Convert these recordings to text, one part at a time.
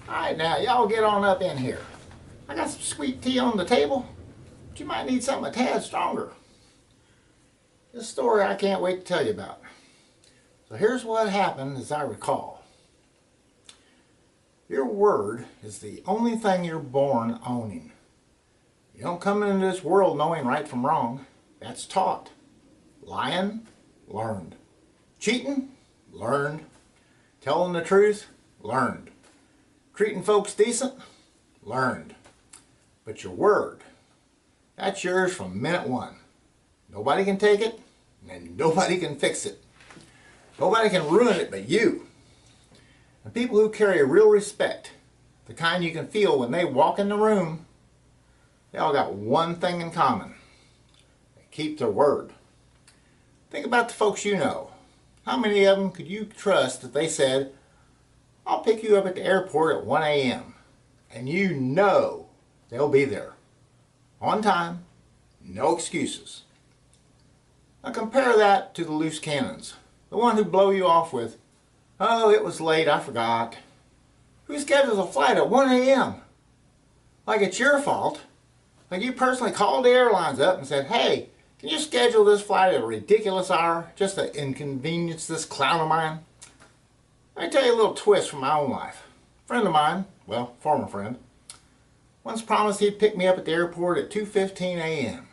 Alright now, y'all get on up in here. I got some sweet tea on the table, but you might need something a tad stronger. This story I can't wait to tell you about. So here's what happened as I recall. Your word is the only thing you're born owning. You don't come into this world knowing right from wrong. That's taught. Lying, learned. Cheating, learned. Telling the truth, learned. Treating folks decent, learned. But your word, that's yours from minute one. Nobody can take it, and nobody can fix it. Nobody can ruin it but you. And people who carry real respect, the kind you can feel when they walk in the room, they all got one thing in common. They keep their word. Think about the folks you know. How many of them could you trust that they said, I'll pick you up at the airport at 1 a.m. and you know they'll be there. On time, no excuses. Now compare that to the loose cannons. The one who blow you off with, oh, it was late, I forgot. Who schedules a flight at 1 a.m.? Like it's your fault. Like you personally called the airlines up and said, hey, can you schedule this flight at a ridiculous hour just to inconvenience this clown of mine? Let me tell you a little twist from my own life. A friend of mine, well, former friend, once promised he'd pick me up at the airport at 2:15 a.m.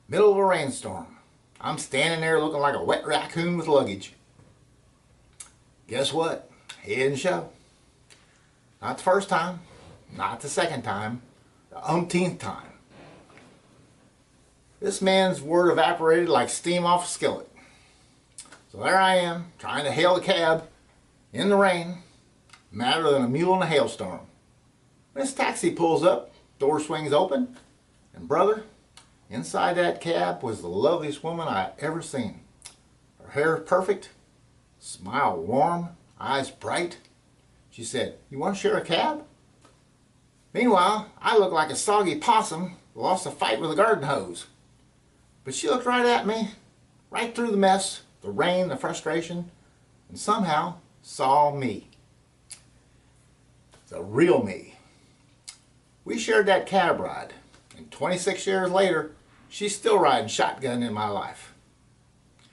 Middle of a rainstorm. I'm standing there looking like a wet raccoon with luggage. Guess what? He didn't show. Not the first time, not the second time, the umpteenth time. This man's word evaporated like steam off a skillet. So there I am, trying to hail a cab in the rain, madder than a mule in a hailstorm. This taxi pulls up, door swings open, and brother, inside that cab was the loveliest woman I ever seen. Her hair perfect, smile warm, eyes bright. She said, you want to share a cab? Meanwhile, I looked like a soggy possum who lost a fight with a garden hose. But she looked right at me, right through the mess, the rain, the frustration, and somehow saw me. The real me. We shared that cab ride, and 26 years later, she's still riding shotgun in my life.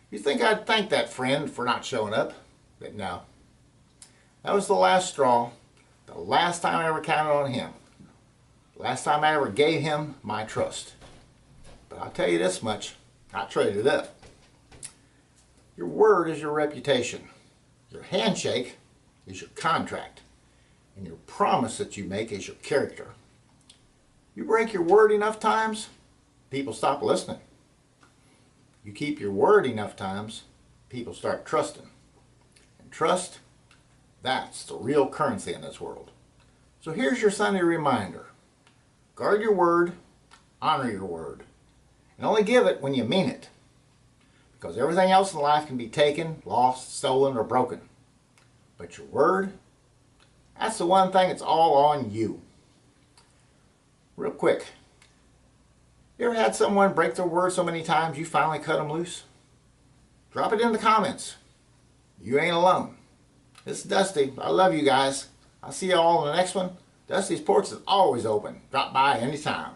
You'd think I'd thank that friend for not showing up, but no. That was the last straw, the last time I ever counted on him, the last time I ever gave him my trust. But I'll tell you this much, I traded up. Your word is your reputation. Your handshake is your contract. And your promise that you make is your character. You break your word enough times, people stop listening. You keep your word enough times, people start trusting. And trust, that's the real currency in this world. So here's your Sunday reminder. Guard your word, honor your word. And only give it when you mean it. Because everything else in life can be taken, lost, stolen, or broken. But your word, that's the one thing that's all on you. Real quick, you ever had someone break their word so many times you finally cut them loose? Drop it in the comments. You ain't alone. This is Dusty. I love you guys. I'll see you all in the next one. Dusty's Porch is always open. Drop by anytime.